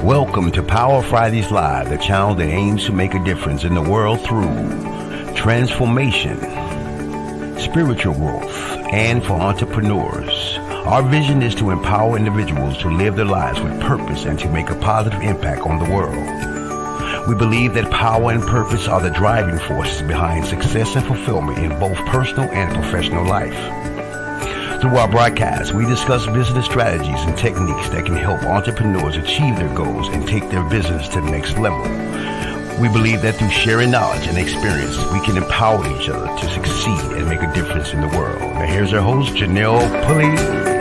Welcome to Power Fridays Live, the channel that aims to make a difference in the world through transformation, spiritual growth, and for entrepreneurs. Our vision is to empower individuals to live their lives with purpose and to make a positive impact on the world. We believe that power and purpose are the driving forces behind success and fulfillment in both personal and professional life. Through our broadcast, we discuss business strategies and techniques that can help entrepreneurs achieve their goals and take their business to the next level. We believe that through sharing knowledge and experience, we can empower each other to succeed and make a difference in the world. Now here's our host, Janelle Pulley.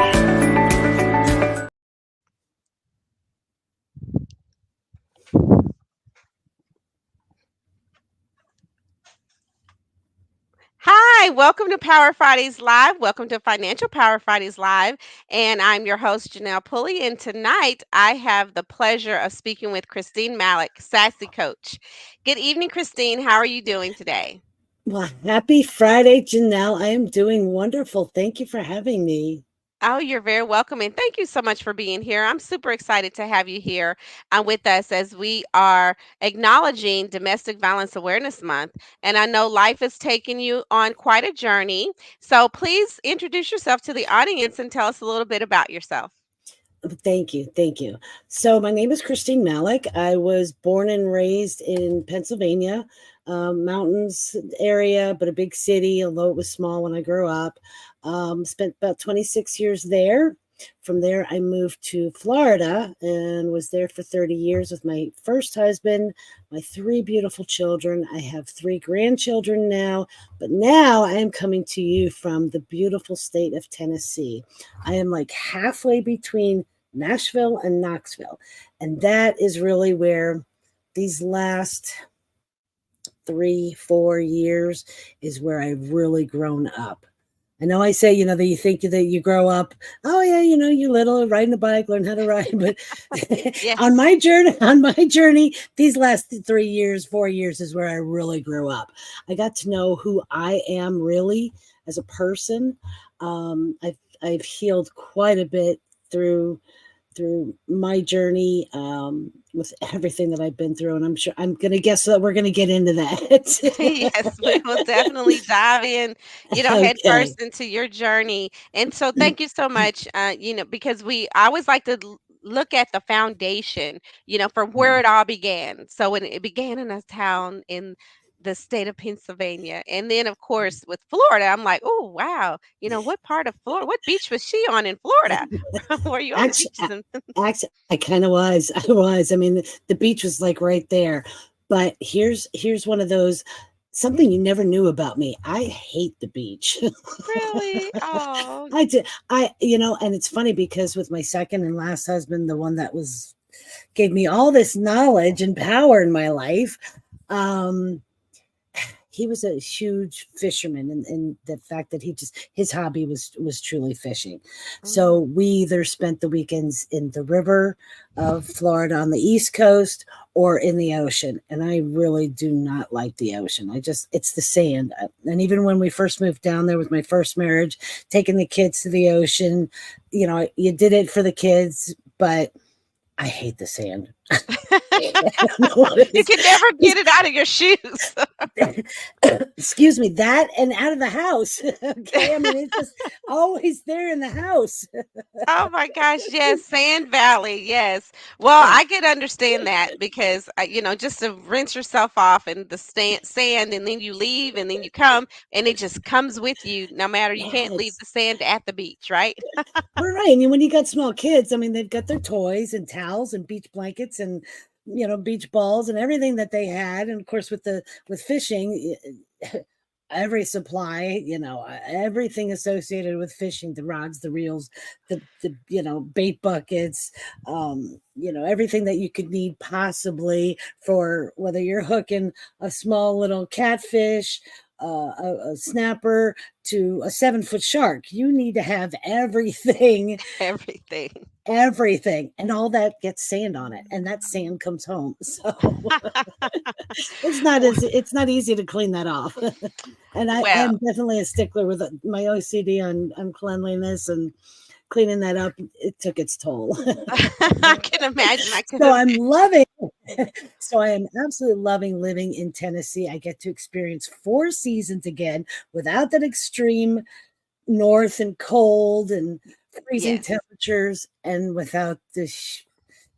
Hi, welcome to Power Fridays Live. Welcome to Financial Power Fridays Live. And I'm your host, Janelle Pulley. And tonight I have the pleasure of speaking with Christine Malek, Sassy Coach. Good evening, Christine. How are you doing today? Well, happy Friday, Janelle. I am doing wonderful. Thank you for having me. Oh, you're very welcome. And thank you so much for being here. I'm super excited to have you here with us as we are acknowledging Domestic Violence Awareness Month. And I know life has taken you on quite a journey. So please introduce yourself to the audience and tell us a little bit about yourself. Thank you. Thank you. So, my name is Christine Malek. I was born and raised in Pennsylvania, mountains area, but a big city, although it was small when I grew up. Spent about 26 years there. From there, I moved to Florida and was there for 30 years with my first husband, my three beautiful children. I have three grandchildren now, but now I am coming to you from the beautiful state of Tennessee. I am like halfway between Nashville and Knoxville. And that is really where these last 3-4 years is where I've really grown up. I know I say, that you think that you grow up, oh yeah, you're little, riding a bike, learn how to ride. But Yes. on my journey, these last 4 years is where I really grew up. I got to know who I am really as a person. I've healed quite a bit through my journey with everything that I've been through. And I'm going to guess that we're going to get into that. Yes, we will definitely dive in, head Okay. first into your journey. And so thank you so much, because I always like to look at the foundation, from where it all began. So when it began in a town in the state of Pennsylvania. And then, of course, with Florida, I'm like, oh, wow. What part of Florida, what beach was she on in Florida? Were you on the Actually, beaches? actually, I kind of was. I was. I mean, the beach was like right there. But here's one of those, something you never knew about me. I hate the beach. Really? Oh, I did. And it's funny because with my second and last husband, the one that gave me all this knowledge and power in my life, he was a huge fisherman, and the fact that his hobby was truly fishing. So we either spent the weekends in the river of Florida on the East Coast or in the ocean. And I really do not like the ocean. It's the sand. And even when we first moved down there with my first marriage, taking the kids to the ocean, you did it for the kids, but I hate the sand. you can never get it out of your shoes. Excuse me, that and out of the house. Okay, I mean, it's just always there in the house. Oh my gosh, yes, Sand Valley, yes. Well, Yeah. I could understand that because, just to rinse yourself off and the sand, and then you leave, and then you come, and it just comes with you no matter. You can't leave Yes. the sand at the beach, right? Right. And when you got small kids, I mean, they've got their toys and towels and beach blankets and beach balls and everything that they had. And of course, with fishing, every supply, everything associated with fishing, the rods, the reels, the bait buckets, everything that you could need possibly for whether you're hooking a small little catfish, a snapper to a 7-foot shark. You need to have everything, Everything. everything, and all that gets sand on it, and that sand comes home. So it's not easy to clean that off. And Well, I'm definitely a stickler with my OCD on cleanliness and cleaning that up, it took its toll. I can imagine. I can So I'm imagine. loving, so I am absolutely loving living in Tennessee. I get to experience 4 seasons again without that extreme north and cold and freezing Yes. temperatures, and without this,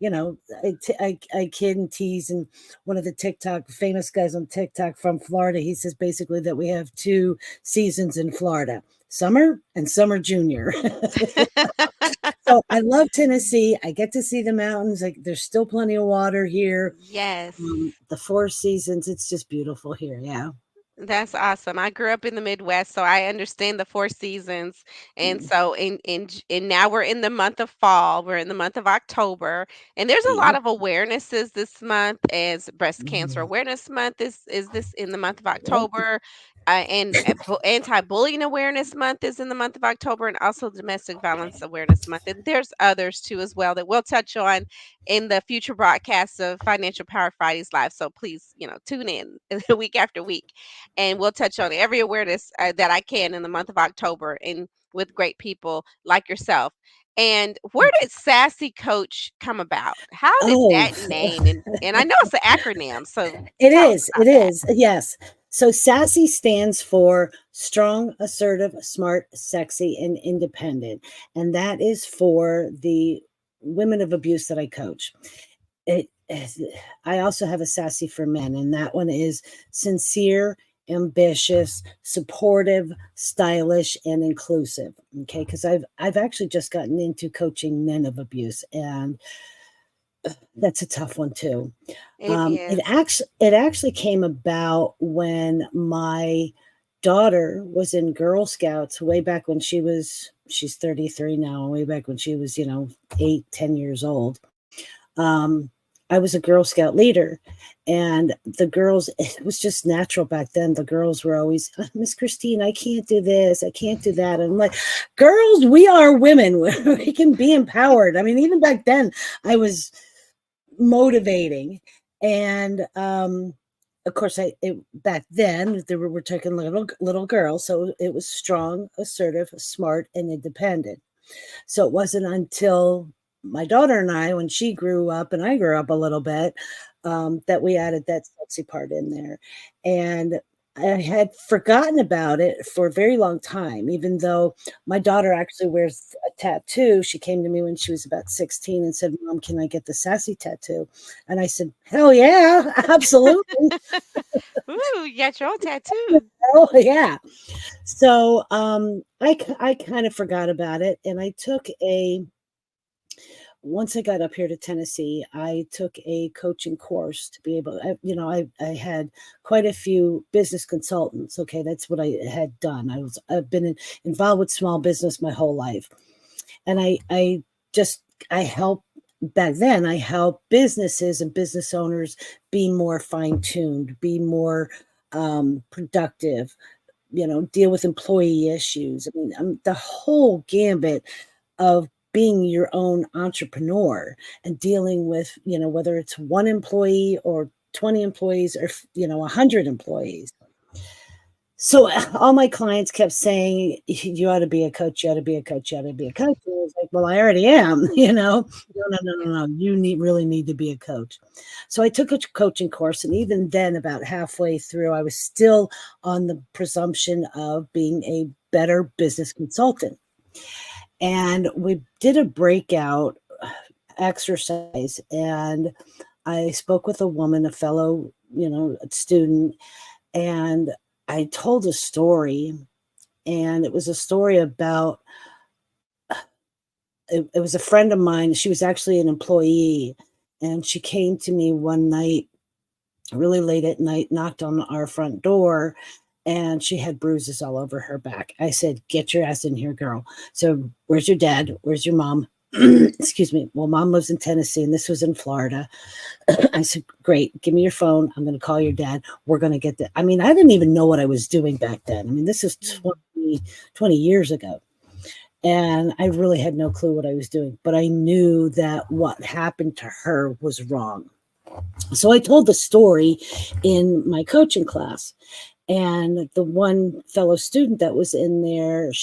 I kid and tease, and one of the TikTok famous guys on TikTok from Florida, he says basically that we have 2 seasons in Florida, summer and summer junior. So I love Tennessee. I get to see the mountains. Like, there's still plenty of water here. Yes. The 4 seasons, it's just beautiful here. Yeah. That's awesome. I grew up in the Midwest, so I understand the 4 seasons. And Mm, so and now we're in the month of fall. We're in the month of October, and there's a lot yeah. of awarenesses this month. As Breast Cancer Mhm. Awareness Month is this in the month of Yep. October, and Anti-Bullying Awareness Month is in the month of October, and also Domestic Violence Awareness Month. And there's others too as well that we'll touch on in the future broadcasts of Financial Power Fridays Live. So please, tune in week after week, and we'll touch on every awareness that I can in the month of October, and with great people like yourself. And where did Sassy Coach come about? How did Oh, that name, and I know it's an acronym, so it tell us is. about It that. is. Yes. So SASSY stands for strong, assertive, smart, sexy, and independent. And that is for the women of abuse that I coach. It, I also have a sassy for men, and that one is sincere, ambitious, supportive, stylish, and inclusive. Okay, because I've actually just gotten into coaching men of abuse, and that's a tough one too. It is. It actually came about when my daughter was in Girl Scouts way back when she's 33 now, way back when she was 8, 10 years old. um, I was a Girl Scout leader, and the girls, it was just natural back then. The girls were always, Miss Christine, I can't do this, I can't do that. And I'm like, girls, we are women. We can be empowered. I mean, even back then, I was motivating. And of course, back then we're talking little girls, so it was strong, assertive, smart, and independent. So it wasn't until my daughter and I, when she grew up and I grew up a little bit, that we added that sexy part in there. And I had forgotten about it for a very long time, even though my daughter actually wears a tattoo. She came to me when she was about 16 and said, Mom, can I get the sassy tattoo? And I said, hell yeah, absolutely. Ooh, you got your own tattoo. Oh, yeah. So I kind of forgot about it. And once I got up here to Tennessee, I took a coaching course to be able, I had quite a few business consultants. Okay, that's what I had done. I've been involved with small business my whole life, and I help. Back then, I help businesses and business owners be more fine tuned, be more productive. Deal with employee issues. I mean, the whole gambit of being your own entrepreneur and dealing with, whether it's one employee or 20 employees or, 100 employees. So all my clients kept saying, you ought to be a coach, you ought to be a coach, you ought to be a coach. And I was like, well, I already am, no, no, no, Yeah. no, no. You really need to be a coach. So I took a coaching course. And even then, about halfway through, I was still on the presumption of being a better business consultant. And we did a breakout exercise, and I spoke with a woman, a fellow, student, and I told a story, and it was a story about it was a friend of mine. She was actually an employee, and she came to me one night, really late at night, knocked on our front door, and she had bruises all over her back. I said, get your ass in here, girl. So where's your dad? Where's your mom? Excuse me. Well, mom lives in Tennessee, and this was in Florida. I said, great. Give me your phone. I'm going to call your dad. We're going to get that. I mean, I didn't even know what I was doing back then. I mean, this is Mhm. 20 years ago. And I really had no clue what I was doing, but I knew that what happened to her was wrong. So I told the story in my coaching class, and the one fellow student that was in there,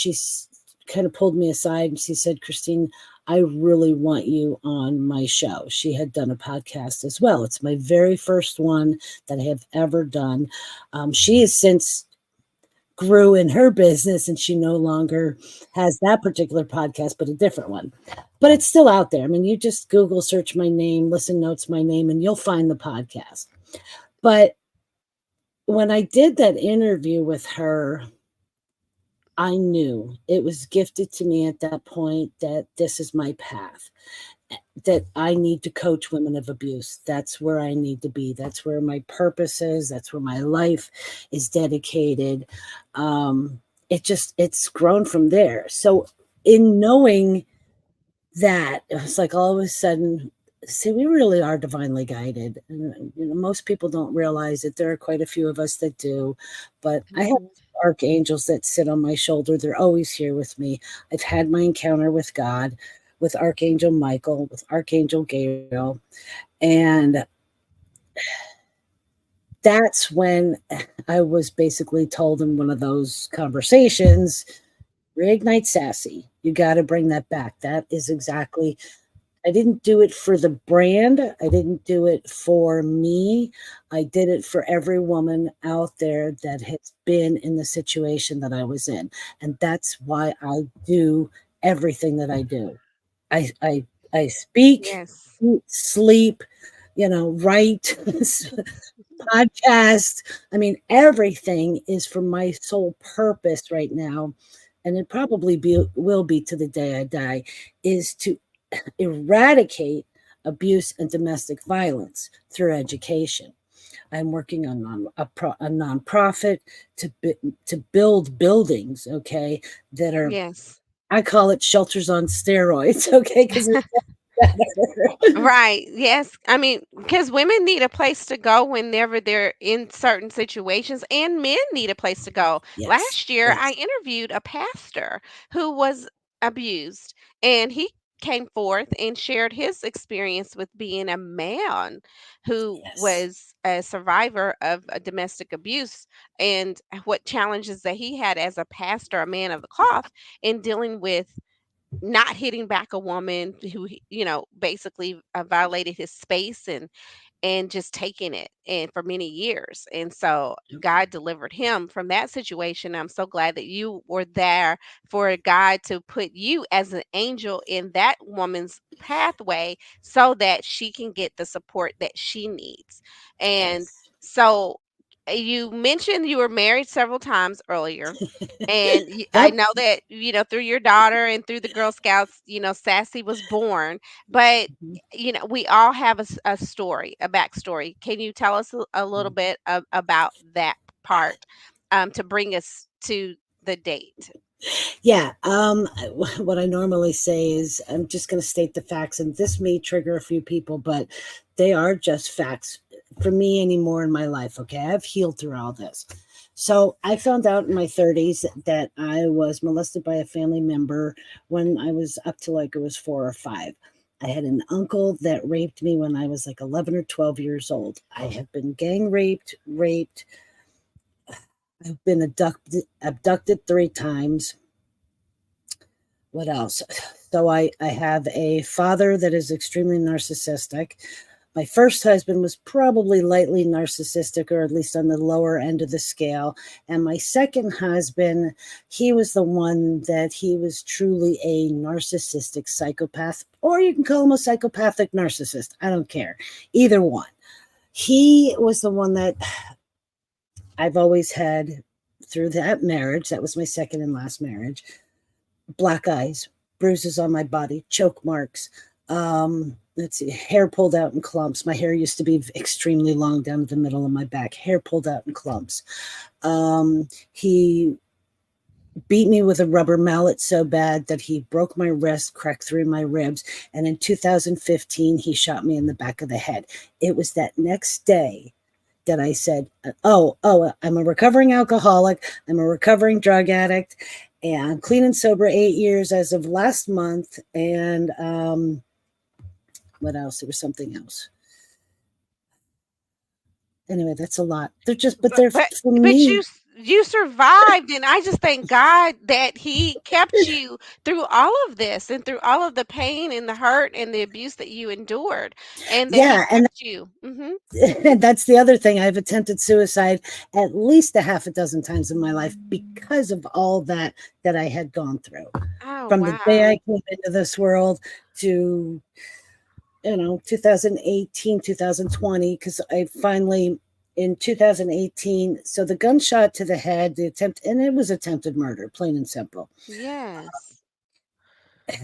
kind of pulled me aside and she said, Christine, I really want you on my show. She had done a podcast as well. It's my very first one that I have ever done. She has since grew in her business and she no longer has that particular podcast, but a different one. But it's still out there. I mean, you just Google search my name, listen notes my name, and you'll find the podcast. But when I did that interview with her, I knew it was gifted to me at that point that this is my path, that I need to coach women of abuse. That's where I need to be. That's where my purpose is. That's where my life is dedicated. It's grown from there. So in knowing that, it's like all of a sudden, see, we really are divinely guided. And, most people don't realize it. There are quite a few of us that do, but I have Mhm. archangels that sit on my shoulder. They're always here with me. I've had my encounter with God, with Archangel Michael, with Archangel Gabriel. And that's when I was basically told in one of those conversations, reignite sassy. You got to bring that back. That is exactly, I didn't do it for the brand. I didn't do it for me. I did it for every woman out there that has been in the situation that I was in. And that's why I do everything that I do. I speak, Yes. eat, sleep, write, podcast. I mean, everything is for my sole purpose right now. And it probably will be to the day I die, is to eradicate abuse and domestic violence through education. I'm working on a nonprofit to build buildings, okay, that are, Yes. I call it shelters on steroids, okay, because it's better. Right. Yes. I mean, because women need a place to go whenever they're in certain situations, and men need a place to go. Yes, Last year, I yes, interviewed a pastor who was abused, and he came forth and shared his experience with being a man who yes, was a survivor of a domestic abuse, and what challenges that he had as a pastor, a man of the cloth, in dealing with not hitting back a woman who basically violated his space, and just taking it and for many years. And so God delivered him from that situation. I'm so glad that you were there for God to put you as an angel in that woman's pathway so that she can get the support that she needs. And yes. so you mentioned you were married several times earlier, and I Yep. know that, through your daughter and through the Girl Scouts, Sassy was born. But, we all have a story, a backstory. Can you tell us a little Mhm. bit about that part, to bring us to the date? Yeah. What I normally say is I'm just going to state the facts, and this may trigger a few people, but they are just facts for me anymore in my life. Okay. I've healed through all this. So I found out in my 30s that I was molested by a family member when I was up to like it was 4 or 5. I had an uncle that raped me when I was like 11 or 12 years old. I have been gang raped. I've been abducted 3 times. What else? So I have a father that is extremely narcissistic. My first husband was probably lightly narcissistic, or at least on the lower end of the scale. And my second husband, he was the one that he was truly a narcissistic psychopath, or you can call him a psychopathic narcissist. I don't care. Either one. He was the one that I've always had through that marriage. That was my second and last marriage. Black eyes, bruises on my body, choke marks. Let's see, hair pulled out in clumps. My hair used to be extremely long down the middle of my back, hair pulled out in clumps. He beat me with a rubber mallet so bad that he broke my wrist, cracked through my ribs. And in 2015, he shot me in the back of the head. It was that next day that I said, I'm a recovering alcoholic. I'm a recovering drug addict, and I'm clean and sober 8 years as of last month. And what else? There was something else. Anyway, that's a lot. They're just, but But they're but for but you me. you survived, and I just thank God that He kept you through all of this and through all of the pain and the hurt and the abuse that you endured, and that He Yeah, and kept you. that's the other thing. I've attempted suicide at least a half a dozen times in my life because of all that I had gone through. Oh, From the day wow. I came into this world to 2018, 2020, because I finally in 2018, so the gunshot to the head, the attempt, and it was attempted murder, plain and simple. Yes.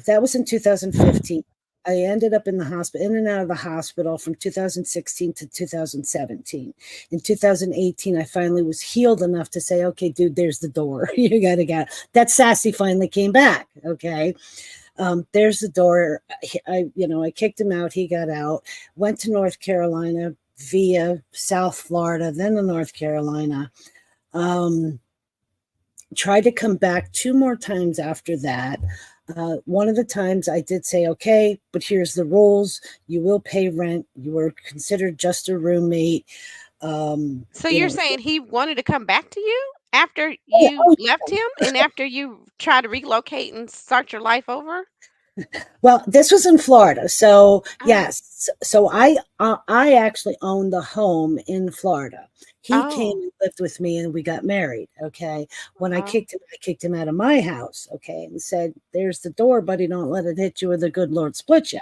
That was in 2015. I ended up in the hospital, in and out of the hospital from 2016 to 2017. In 2018, I finally was healed enough to say, okay, dude, there's the door. You got to get that sassy finally came back. Okay. There's the door. I kicked him out. He got out, went to North Carolina via South Florida, then to North Carolina. Um, Tried to come back two more times after that. One of the times I did say, okay, but here's the rules. You will pay rent. You were considered just a roommate. So You you're know, saying he wanted to come back to you after oh, you oh, left him and after you tried to relocate and start your life over? well, this was in Florida. So Oh. yes, so I actually owned the home in Florida. He came Oh. and lived with me and we got married. Okay. When Uh-huh. I kicked him out of my house. Okay. And said, there's the door, buddy. Don't let it hit you or the good Lord split you.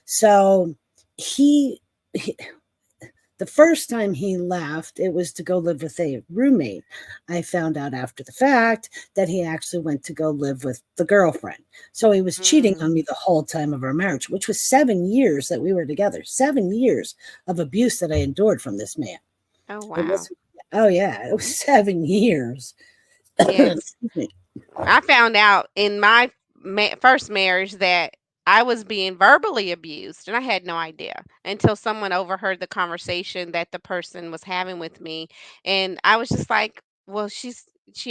So he, he the first time he left, it was to go live with a roommate. I found out after the fact that he actually went to go live with the girlfriend. So he was cheating Mm. on me the whole time of our marriage, which was 7 years that we were together, 7 years of abuse that I endured from this man. Oh, It wow. was, oh, yeah, it was 7 years. Yes. Excuse me. I found out in my first marriage that I was being verbally abused, and I had no idea until someone overheard the conversation that the person was having with me, and I was just like, "Well, she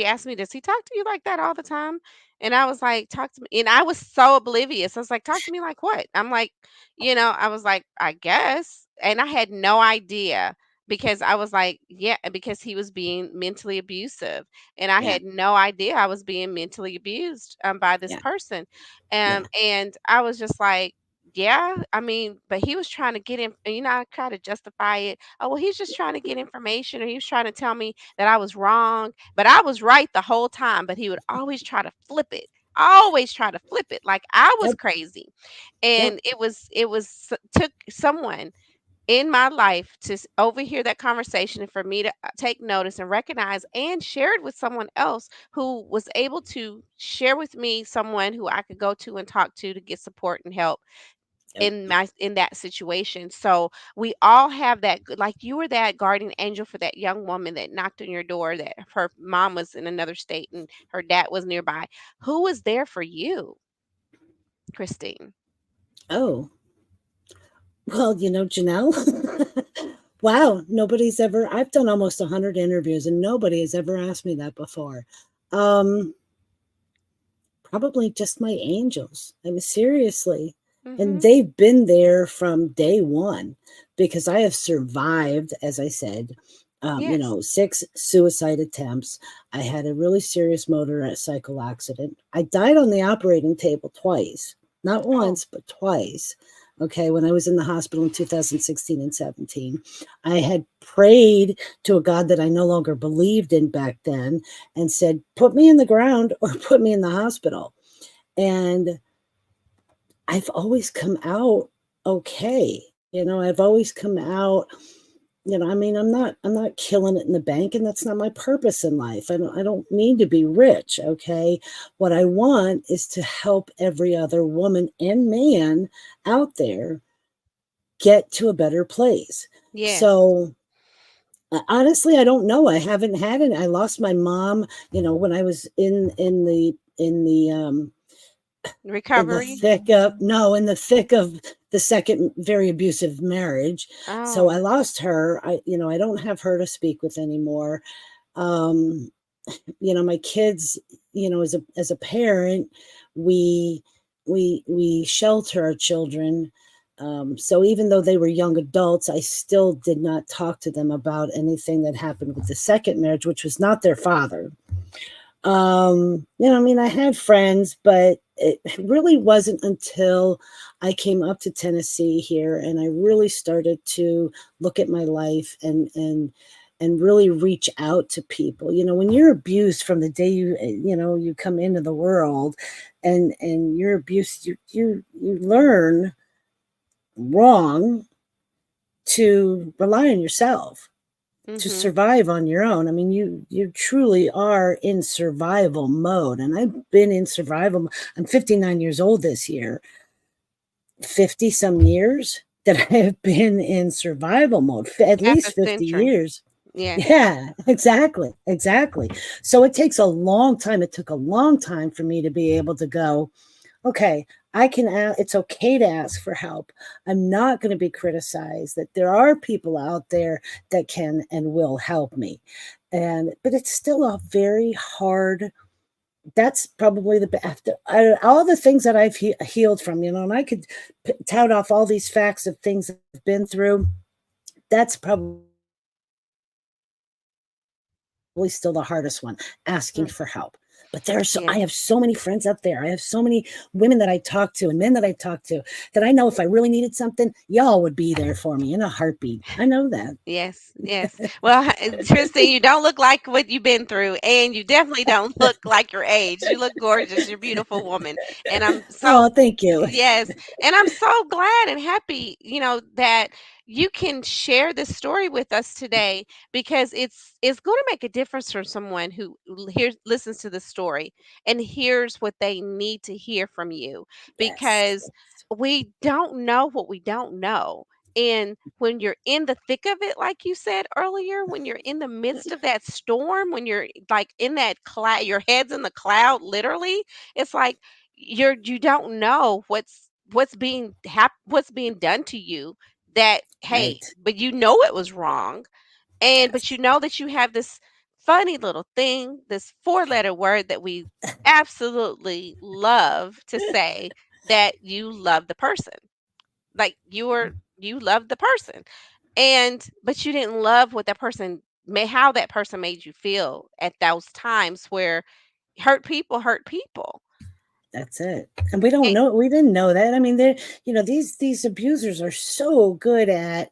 asked me, does he talk to you like that all the time?" And I was like, "Talk to me," and I was so oblivious. I was like, "Talk to me like what?" I'm like, I was like, "I guess," and I had no idea because I was like, "Yeah," because he was being mentally abusive and I Yeah, had no idea I was being mentally abused by this yeah, person. yeah. And I was just like, yeah, I mean, but he was trying to get in, I try to justify it. Oh, well, he's just trying to get information, or he was trying to tell me that I was wrong, but I was right the whole time. But he would always try to flip it like I was Yep, crazy. yep. And it was took someone in my life to overhear that conversation and for me to take notice and recognize and share it with someone else who was able to share with me someone who I could go to and talk to get support and help Yep. in that situation. So we all have that like you were that guardian angel for that young woman that knocked on your door that her mom was in another state and her dad was nearby. Who was there for you, Christine? Oh, well, Janelle, wow, nobody's ever, I've done almost 100 interviews and nobody has ever asked me that before. Um, Probably just my angels. I mean, seriously. And Mhm. they've been there from day one because I have survived, as I said, Yes. 6 suicide attempts. I had a really serious motorcycle accident. I died on the operating table twice, not Oh. once, but twice. Okay, when I was in the hospital in 2016 and 17, I had prayed to a God that I no longer believed in back then and said, put me in the ground or put me in the hospital. And I've always come out okay. I've always come out, I mean, I'm not killing it in the bank, and that's not my purpose in life. I don't need to be rich, okay? What I want is to help every other woman and man out there get to a better place. Yes. So honestly, I don't know. I haven't had it. I lost my mom, when I was in the Recovery. thick of no, in the thick of the second very abusive marriage. So I Oh. lost her. I don't have her to speak with anymore. Um, my kids, as a parent, we we shelter our children. So even though they were young adults, I still did not talk to them about anything that happened with the second marriage, which was not their father. I mean, I had friends, but it really wasn't until I came up to Tennessee here and I really started to look at my life and really reach out to people. When you're abused from the day you come into the world and you're abused, you learn wrong to rely on yourself to Mhm. survive on your own. I mean, you truly are in survival mode, and I've been in survival. I'm 59 years old this year. 50 some years that I have been in survival mode. At Half a least 50 century. years. Yes. Yeah, exactly. Exactly. So it takes a long time. It took a long time for me to be able to go, okay, it's okay to ask for help. I'm not going to be criticized, that there are people out there that can and will help me. But it's still a very hard, that's probably after all the things that I've healed from, and I could tout off all these facts of things I've been through. That's probably still the hardest one, asking for help. But I have so many Mm. friends out there. I have so many Yes. women that I talk to and men that I talk to that I know if I really needed something, y'all would be there for me in a heartbeat. I know that. Yes, yes. Well, Tristan, you don't look like what you've been through, and you definitely don't look like your age. You look gorgeous. You're a beautiful woman, and I'm so Oh, thank you. yes, and I'm so glad and happy, that you can share this story with us today because it's going to make a difference for someone who hears listens to the story and hears what they need to hear from you Yes. because we don't know what we don't know. And when you're in the thick of it, like you said earlier, when you're in the midst of that storm, when you're like in that cloud, your head's in the cloud, literally, it's like you don't know what's being done to you. That hey, Right. but you know it was wrong, but you Yes. know that you have this funny little thing, this four-letter word that we absolutely love to say that you love the person, like you love the person, and but you didn't love what that person may how that person made you feel at those times where hurt people. That's it. And we don't And, know, we didn't know that. I mean, these abusers are so good at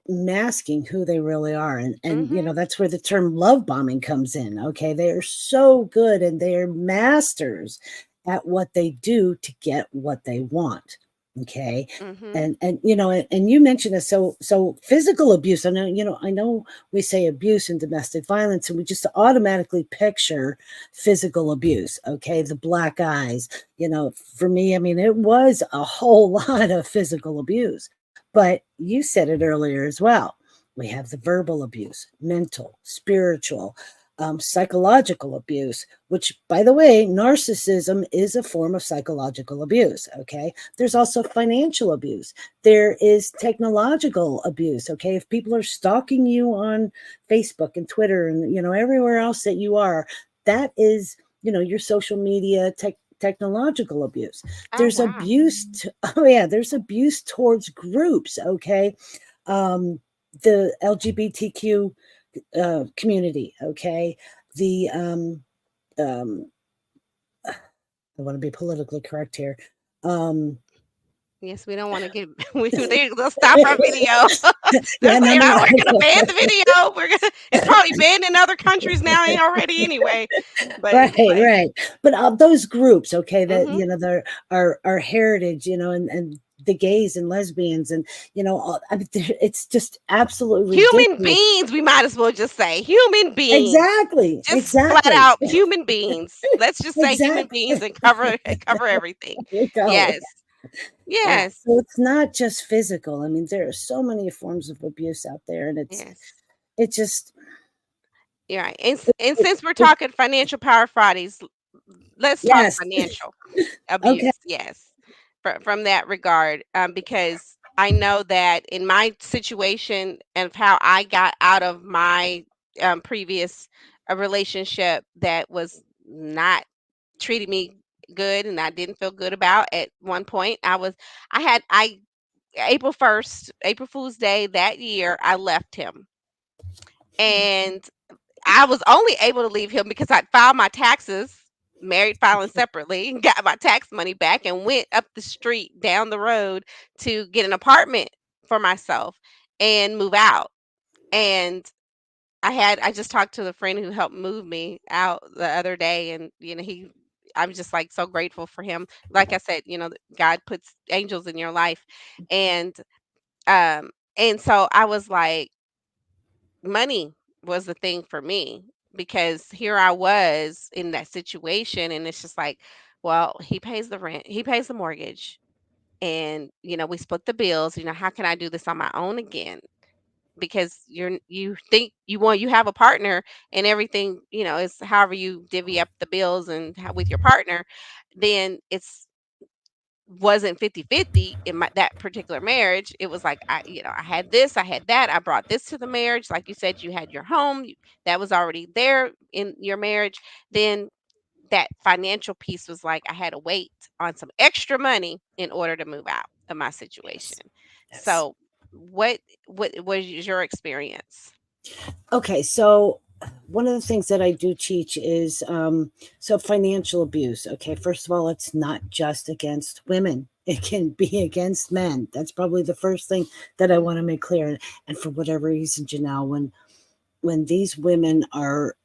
masking who they really are. And mhm, that's where the term love bombing comes in. Okay. They are so good and they are masters at what they do to get what they want. Okay. mhm, And you mentioned this. So physical abuse. I know we say abuse and domestic violence, and we just automatically picture physical abuse. Okay. The black eyes, for me, I mean, it was a whole lot of physical abuse. But you said it earlier as well. We have the verbal abuse, mental, spiritual, psychological abuse, which, by the way, narcissism is a form of psychological abuse. Okay. There's also financial abuse. There is technological abuse. Okay. If people are stalking you on Facebook and Twitter and, everywhere else that you are, that is, your social media technological abuse. oh There's wow, abuse oh yeah, there's abuse towards groups. Okay. um the LGBTQ community. Okay. The um I want to be politically correct here. um yes, we don't want to get they'll stop our video. They'll yeah, no, say, no, no. oh, we're gonna ban the video, it's probably banned in other countries now already anyway, Right, but right. But those groups, okay, that mhm. they're our heritage, and the gays and lesbians, and I mean, it's just absolutely Human ridiculous. beings, we might as well just say human beings. Exactly, Just flat exactly, out human beings. Let's just say human exactly. beings and cover everything. There you go. Yes. Yeah. Yes. So it's not just physical. I mean, there are so many forms of abuse out there, and Yes. it just You're right. And it, since we're it, talking financial power Fridays, let's talk yes. financial Okay. abuse. Yes. From that regard, because I know that in my situation and how I got out of my previous relationship that was not treating me good and I didn't feel good about at one point. I April 1st, April Fool's Day that year, I left him. And I was only able to leave him because I filed my taxes, married filing separately, and got my tax money back and went up the street down the road to get an apartment for myself and move out. And I just talked to the friend who helped move me out the other day, and I'm just like so grateful for him. Like I said, God puts angels in your life. And um and so I was like, money was the thing for me, because here I was in that situation, and it's just like, well, he pays the rent, he pays the mortgage, and we split the bills. How can I do this on my own again? Because you think you have a partner, and everything, is however you divvy up the bills and with your partner, then it's wasn't 50-50 in that particular marriage. It was like, I had this, I had that, I brought this to the marriage. Like you said, you had your home, that was already there in your marriage. Then that financial piece was like, I had to wait on some extra money in order to move out of my situation. Yes. Yes. So what was your experience? Okay, so one of the things that I do teach is so financial abuse. Okay, first of all, it's not just against women. It can be against men. That's probably the first thing that I want to make clear. And for whatever reason, Janelle, when these women are,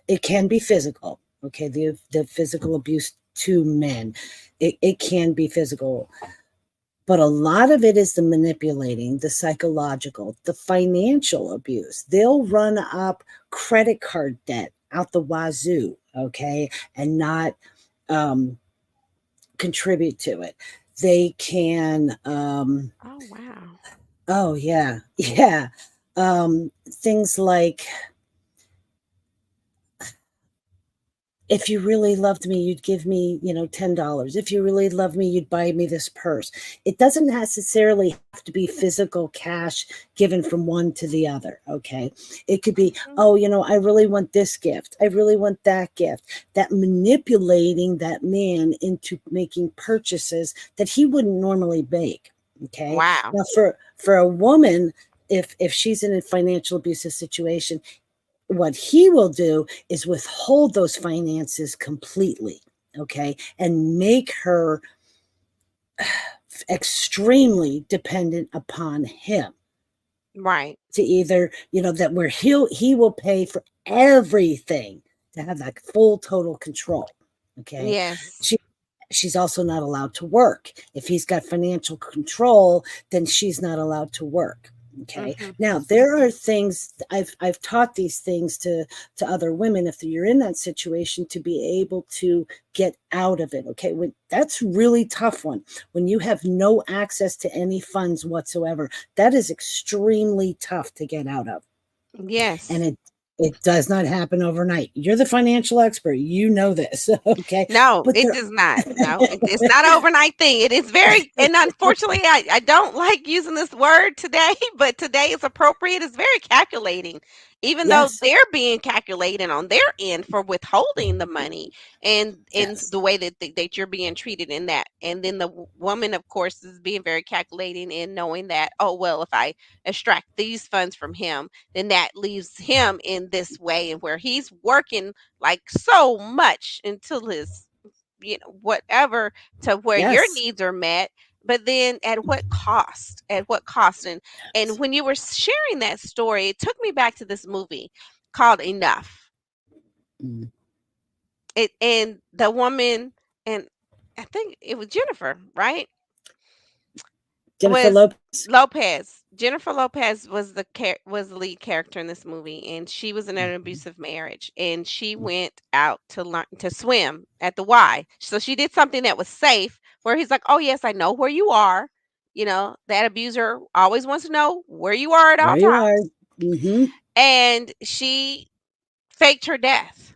it can be physical. Okay, the physical abuse to men, it can be physical, but a lot of it is the manipulating, the psychological, the financial abuse. They'll run up credit card debt out the wazoo, okay, and not um, contribute to it. They can, Oh, wow. oh, yeah, yeah. Things like, if you really loved me, you'd give me, $10. If you really love me, you'd buy me this purse. It doesn't necessarily have to be physical cash given from one to the other. Okay. It could be, Mhm. oh, I really want this gift. I really want that gift. That manipulating that man into making purchases that he wouldn't normally make. Okay. Wow. Now for a woman, if she's in a financial abusive situation, what he will do is withhold those finances completely, okay, and make her extremely dependent upon him Right. to either, that where he will pay for everything, to have that full total control. Okay. Yes. She she's also not allowed to work. If he's got financial control, then she's not allowed to work. Okay. Mhm. Now there are things I've taught these things to other women if you're in that situation to be able to get out of it. Okay. That's really tough one. When you have no access to any funds whatsoever, that is extremely tough to get out of. And Yes. it does not happen overnight. You're the financial expert. You know this. Okay. No, But it there does not. No, it's not an overnight thing. It is very, and unfortunately, I don't like using this word today, but today is appropriate. It's very calculating, even though yes. they're being calculated on their end for withholding the money, and in Yes. the way that you're being treated in that. And then the woman, of course, is being very calculating and knowing that, oh, well, if I extract these funds from him, then that leaves him in this way, and where he's working like so much until his whatever, to where your Yes. needs are met. But then at what cost? At what cost? And when you were sharing that story, it took me back to this movie called Enough. Mm. And the woman, and I think it was Jennifer, right? Jennifer Was Lopez. Lopez. Jennifer Lopez was was the lead character in this movie, and she was in an Mhm. abusive marriage, and she went out to learn to swim at the Y. So she did something that was safe, where he's like, "Oh yes, I know where you are." That abuser always wants to know where you are at all Where you times, are. Hmm. and she faked her death,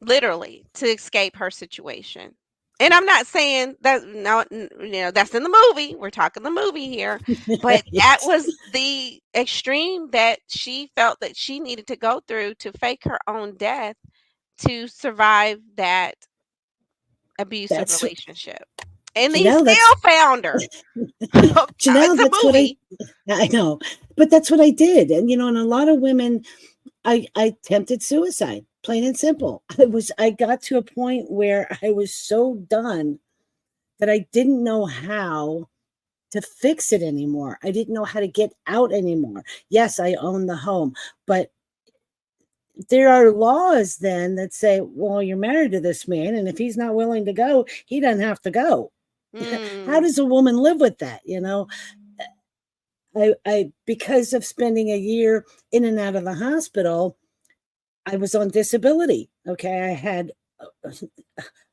literally, to escape her situation. And I'm not saying that, no, that's in the movie. We're talking the movie here, but that Yes. was the extreme that she felt that she needed to go through to fake her own death to survive that abusive That's relationship. And he Janelle. still found her. Janelle. It's a That's what movie. I know, but that's what I did, and and a lot of women, I attempted suicide, plain and simple. I got to a point where I was so done that I didn't know how to fix it anymore. I didn't know how to get out anymore. Yes, I own the home, but there are laws then that say, well, you're married to this man, and if he's not willing to go, he doesn't have to go. How Mm, does a woman live with that? I because of spending a year in and out of the hospital, I was on disability. Okay, I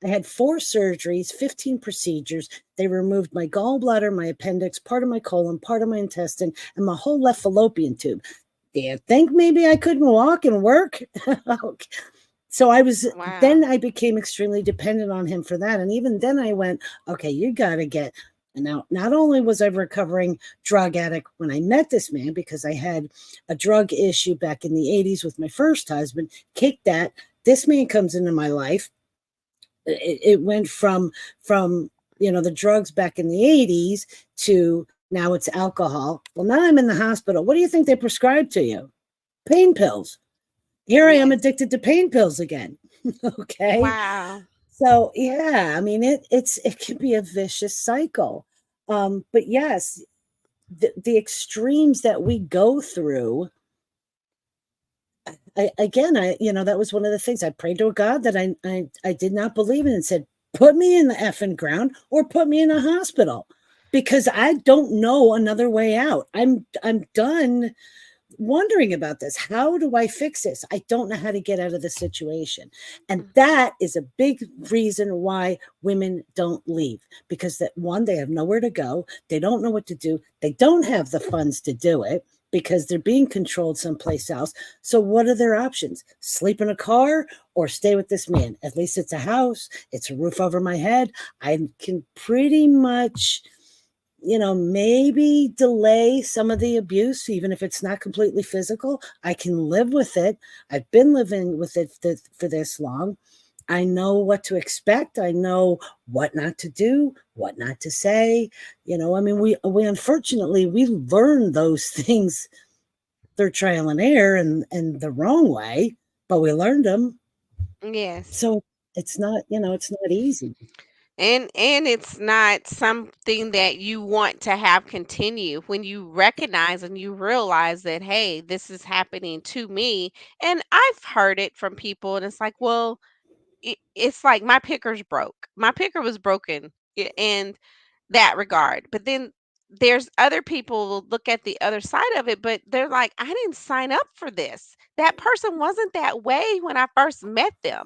had four surgeries, 15 procedures. They removed my gallbladder, my appendix, part of my colon, part of my intestine, and my whole left fallopian tube. Do you think maybe I couldn't walk and work? Okay. So wow. then I became extremely dependent on him for that. And even then I went, okay, you got to get. And now, not only was I recovering drug addict when I met this man, because I had a drug issue back in the 80s with my first husband, kick that. This man comes into my life. It went from the drugs back in the 80s to now it's alcohol. Well, now I'm in the hospital. What do you think they prescribed to you? Pain pills. Here I am Yes. addicted to pain pills again. Okay. Wow. So yeah, I mean it can be a vicious cycle. But yes, the extremes that we go through, that was one of the things I prayed to a God that I did not believe in, and said, put me in the effing ground or put me in a hospital, because I don't know another way out. I'm done wondering about this. How do I fix this? I don't know how to get out of the situation. And Mhm. that is a big reason why women don't leave, because that one, they have nowhere to go. They don't know what to do. They don't have the funds to do it because they're being controlled someplace else. So what are their options? Sleep in a car or stay with this man? At least it's a house. It's a roof over my head. I can pretty much maybe delay some of the abuse, even if it's not completely physical. I can live with it. I've been living with it for this long. I know what to expect. I know what not to do, what not to say. I mean, we unfortunately we learn those things through trial and error and the wrong way, but we learned them. Yes. So it's not easy. And it's not something that you want to have continue when you recognize and you realize that, hey, this is happening to me. And I've heard it from people, and it's like, well, it's like my picker's broke. My picker was broken in that regard. But then there's other people will look at the other side of it, but they're like, I didn't sign up for this. That person wasn't that way when I first met them,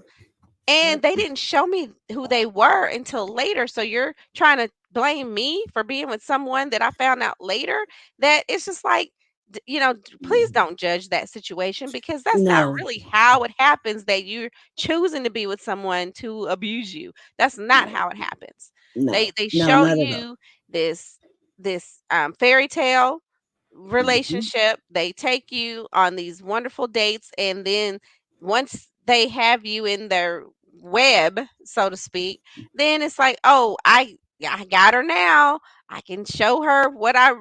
and Yep. they didn't show me who they were until later. So you're trying to blame me for being with someone that I found out later. That it's just like, please don't judge that situation, because that's not No, really how it happens that you're choosing to be with someone to abuse you. That's not how it happens. no, They no, show not at all. you this fairy tale Mhm. relationship. They take you on these wonderful dates, and then once they have you in their web, so to speak, then it's like, oh, I got her now. I can show her what I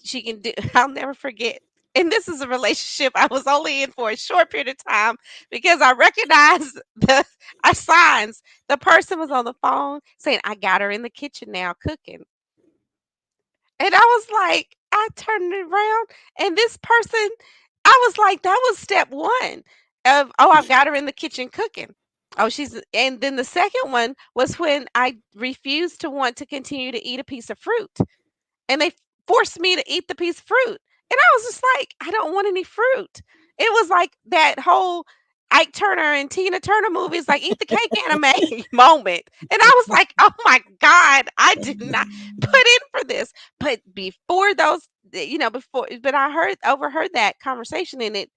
she can do. I'll never forget. And this is a relationship I was only in for a short period of time, because I recognized the signs. The person was on the phone saying, I got her in the kitchen now cooking. And I was like, I turned it around, and this person, I was like, that was step one of, oh, I've got her in the kitchen cooking. Oh, and then the second one was when I refused to want to continue to eat a piece of fruit, and they forced me to eat the piece of fruit. And I was just like, I don't want any fruit. It was like that whole Ike Turner and Tina Turner movies, like Eat the Cake anime moment. And I was like, oh my God, I did not put in for this. But before those, but I overheard that conversation, and it,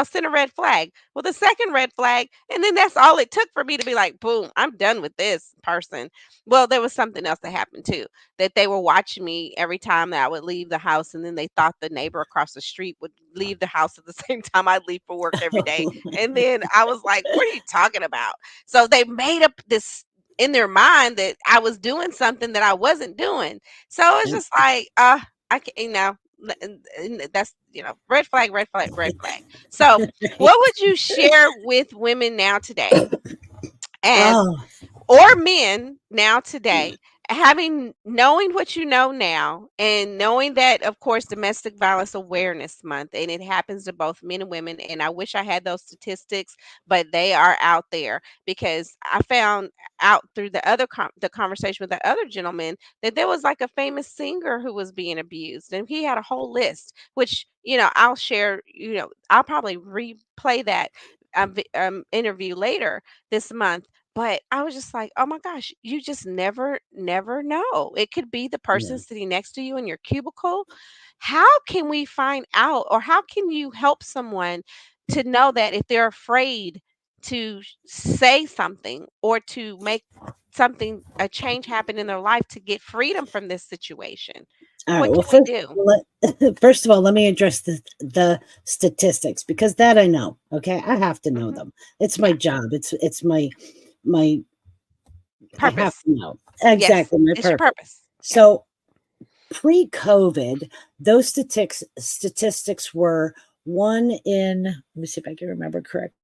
sent a red flag. Well, the second red flag, and then that's all it took for me to be like, boom, I'm done with this person. Well, there was something else that happened too, that they were watching me every time that I would leave the house, and then they thought the neighbor across the street would leave the house at the same time I'd leave for work every day. Oh, And then I was like, "What are you talking about?" So they made up this. in their mind that I was doing something that I wasn't doing. So it's Yep. just like, I can, and that's, red flag, red flag, red flag. So, what would you share with women now today, as Oh, or men now today, having knowing what you know now, and knowing that, of course, domestic violence awareness month, and it happens to both men and women, and I wish I had those statistics, but they are out there, because I found out through the conversation with the other gentleman that there was like a famous singer who was being abused, and he had a whole list, which, I'll share. I'll probably replay that interview later this month. But I was just like, "Oh my gosh, you just never know." It could be the person yeah. sitting next to you in your cubicle. How can we find out, or how can you help someone to know that if they're afraid to say something, or to make a change happen in their life, to get freedom from this situation? All right. What Well, can we do? first of all, let me address the statistics, because that I know. Okay, I have to know Hmm. them. It's my Yeah, job. It's my. I have purpose. to know Yes, exactly my it's your purpose. purpose. Yeah. So pre-COVID, those statistics were one in. Let me see if I can remember correctly.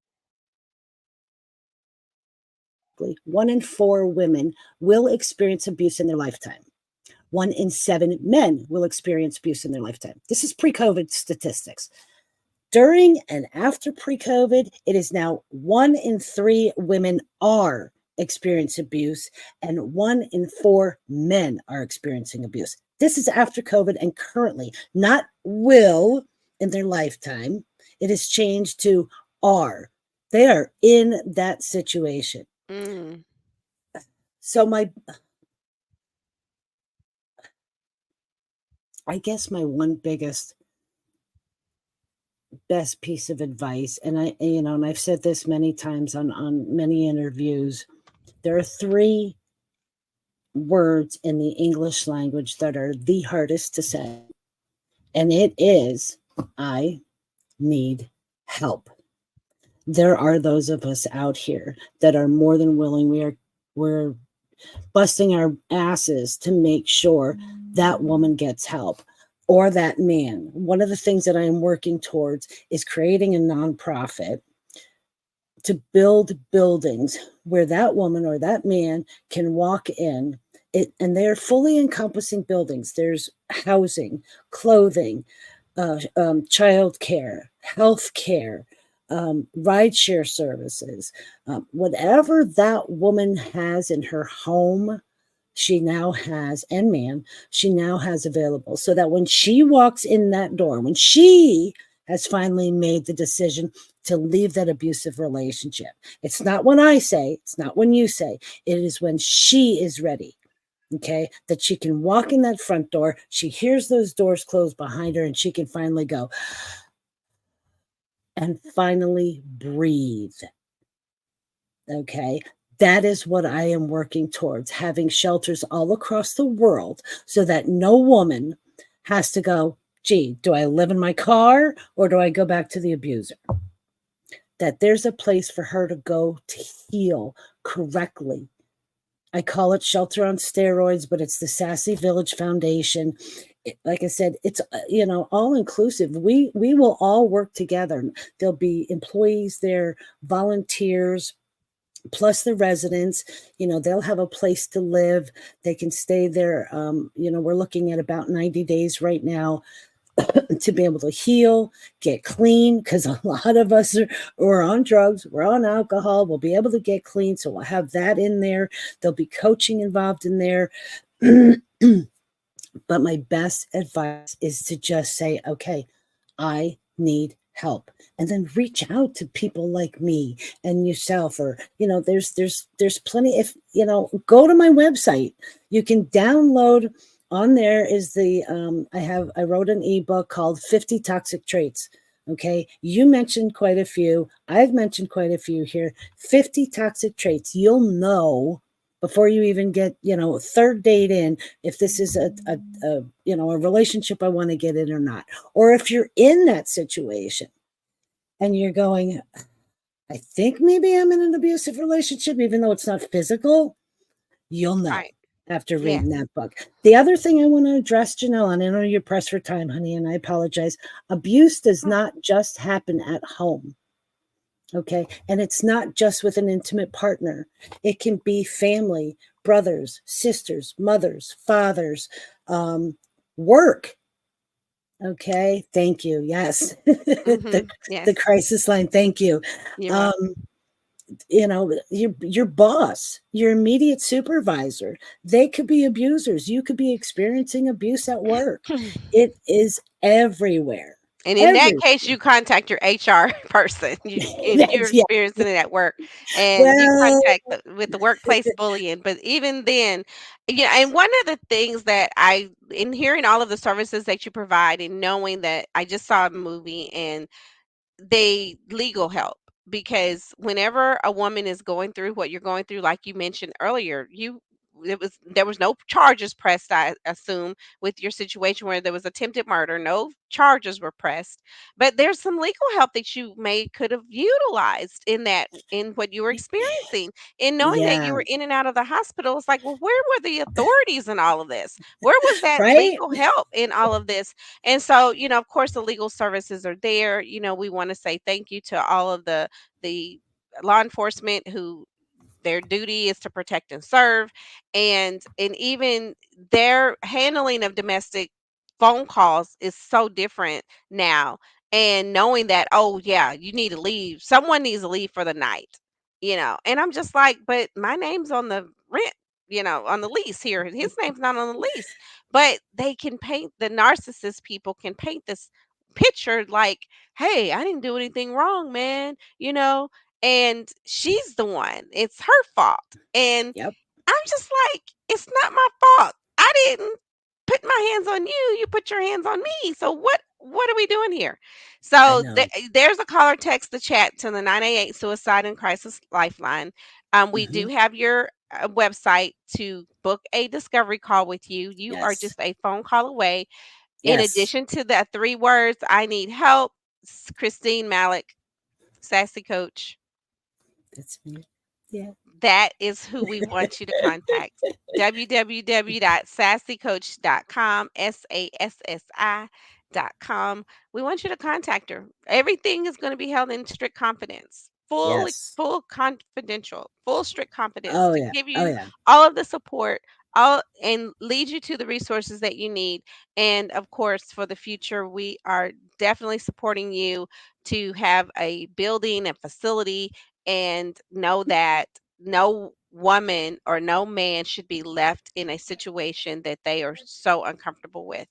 1 in 4 women will experience abuse in their lifetime. 1 in 7 men will experience abuse in their lifetime. This is pre-COVID statistics. During and after pre-COVID, it is now 1 in 3 women are experiencing abuse, and 1 in 4 men are experiencing abuse. This is after COVID and currently, not will in their lifetime. It has changed to are. They are in that situation. Mm. So I guess my one biggest best piece of advice, and and I've said this many times on many interviews, there are 3 words in the English language that are the hardest to say, and it is I need help. There are those of us out here that are more than willing. We're busting our asses to make sure that woman gets help, or that man. One of the things that I am working towards is creating a nonprofit to build buildings where that woman or that man can walk in it, and they're fully encompassing buildings. There's housing, clothing, child care, health care, ride share services, whatever that woman has in her home, she now has, and man, she now has available, so that when she walks in that door, when she has finally made the decision to leave that abusive relationship, it's not when I say, it's not when you say, it is when she is ready. Okay, that she can walk in that front door, she hears those doors close behind her, and she can finally go and finally breathe. Okay. That is what I am working towards, having shelters all across the world so that no woman has to go, gee, do I live in my car or do I go back to the abuser? That there's a place for her to go to heal correctly. I call it Shelter on Steroids, but it's the Sassy Village Foundation. Like I said, it's all inclusive. We will all work together. There'll be employees there, volunteers, plus the residents. They'll have a place to live. They can stay there. We're looking at about 90 days right now to be able to heal, get clean, because a lot of us are on drugs, we're on alcohol. We'll be able to get clean, so we'll have that in there. There'll be coaching involved in there. But my best advice is to just say, okay, I need help, and then reach out to people like me and yourself, or there's plenty. If go to my website, you can download. On there is the I wrote an ebook called 50 Toxic Traits. Okay, you mentioned quite a few, I've mentioned quite a few here. 50 toxic traits. You'll know before you even get third date in, if this is a relationship I want to get in or not. Or if you're in that situation and you're going, I think maybe I'm in an abusive relationship, even though it's not physical. You'll know Right. after Yes. reading that book. The other thing I want to address, Janelle, and I know you're pressed for time, honey, and I apologize. Abuse does Oh, not just happen at home. Okay. And it's not just with an intimate partner, it can be family, brothers, sisters, mothers, fathers, um, work. Okay. Thank you. Yes. the, the yes. crisis line. Thank you. You're Um, welcome. your boss, your immediate supervisor, they could be abusers. You could be experiencing abuse at work. It is everywhere. And in that Everywhere. case, you contact your HR person. You, if you're That's yeah. experiencing it at work, and you Well, contact with the workplace bullying. But even then, yeah. And one of the things that in hearing all of the services that you provide, and knowing that I just saw a movie and they legal help, because whenever a woman is going through what you're going through, like you mentioned earlier, there was no charges pressed, I assume, with your situation where there was attempted murder, no charges were pressed, but there's some legal help that you may could have utilized in what you were experiencing, in knowing that yeah, you were in and out of the hospital. It's like, well, where were the authorities in all of this? Where was that right? legal help in all of this? And so, of course, the legal services are there. We want to say thank you to all of the law enforcement who their duty is to protect and serve, and even their handling of domestic phone calls is so different now. And knowing that, oh yeah, you need to leave, someone needs to leave for the night, and I'm just like, but my name's on the rent, on the lease here, his name's not on the lease. But they can paint, the narcissist people can paint this picture like, hey, I didn't do anything wrong, man, and she's the one. It's her fault. And Yep, I'm just like, it's not my fault. I didn't put my hands on you. You put your hands on me. So what are we doing here? I So know. there's a caller text the chat to the 988 Suicide and Crisis Lifeline. We Hmm. do have your website to book a discovery call with you. You are Yes, just a phone call away. In yes, addition to the three words, I need help, Christine Malek, Sassy Coach, that's me. Yeah, that is who we want you to contact. www.sassycoach.com, SASSI.com. We want you to contact her. Everything is going to be held in strict confidence. yes. Full confidential, full strict confidence Oh to yeah, give oh you yeah. all of the support, all and lead you to the resources that you need. And of course, for the future, we are definitely supporting you to have a building, a facility, and know that no woman or no man should be left in a situation that they are so uncomfortable with,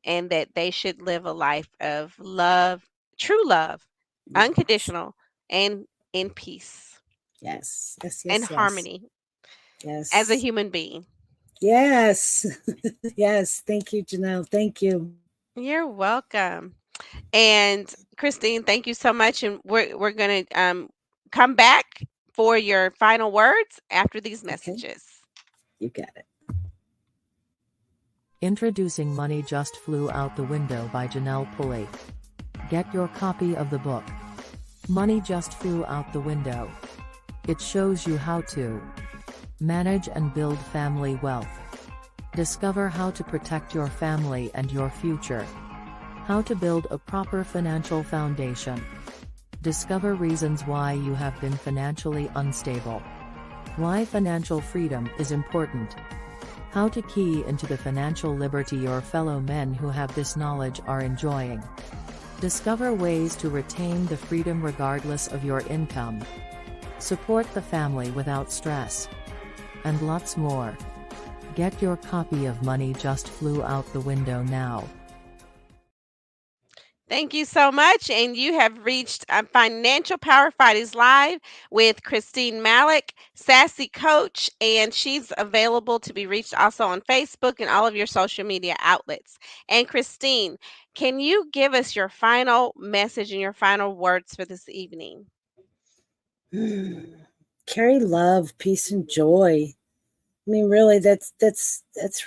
and that they should live a life of love, true love, Yes, unconditional, and in peace yes, yes, and yes, yes, harmony as a yes, human being. yes, yes. Thank you, Janelle. Thank you. You're welcome. And Christine, thank you so much. And we're gonna come back for your final words after these Okay, messages. you got it. Introducing Money Just Flew Out the Window by Janelle Pulley. Get your copy of the book. Money Just Flew Out the Window. It shows you how to manage and build family wealth. Discover how to protect your family and your future. How to build a proper financial foundation. Discover reasons why you have been financially unstable. Why financial freedom is important. How to key into the financial liberty your fellow men who have this knowledge are enjoying. Discover ways to retain the freedom regardless of your income. Support the family without stress. And lots more. Get your copy of Money Just Flew Out the Window now. Thank you so much. And you have reached Financial Power Fridays Live with Christine Malek, Sassy Coach, and she's available to be reached also on Facebook and all of your social media outlets. And Christine, can you give us your final message and your final words for this evening? Carry love, peace, and joy. I mean, really, that's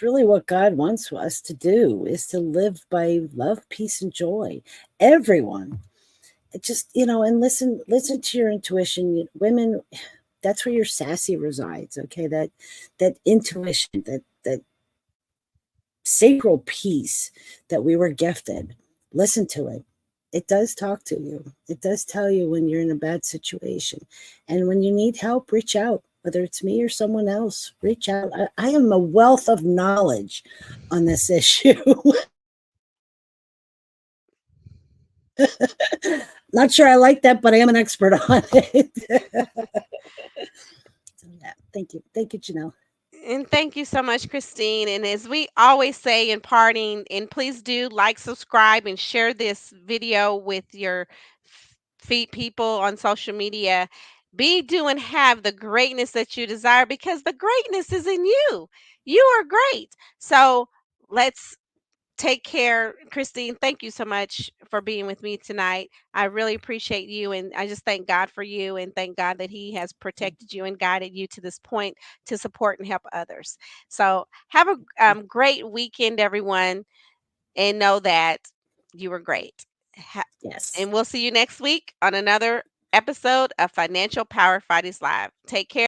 really what God wants us to do, is to live by love, peace, and joy. Everyone, it just and listen to your intuition. Women, that's where your sassy resides. Okay, that intuition, that sacral peace that we were gifted. Listen to it. It does talk to you. It does tell you when you're in a bad situation. And when you need help, reach out. Whether it's me or someone else, reach out. I am a wealth of knowledge on this issue. Not sure I like that, but I am an expert on it. So, yeah, thank you. Thank you, Janelle. And thank you so much, Christine. And as we always say in parting, and please do like, subscribe, and share this video with your feed people on social media. Be, do, and have the greatness that you desire because the greatness is in you. You are great. So let's take care. Christine, thank you so much for being with me tonight. I really appreciate you. And I just thank God for you and thank God that He has protected you and guided you to this point to support and help others. So have a great weekend, everyone, and know that you were great. Yes. And we'll see you next week on another episode of Financial Power Fridays Live. Take care.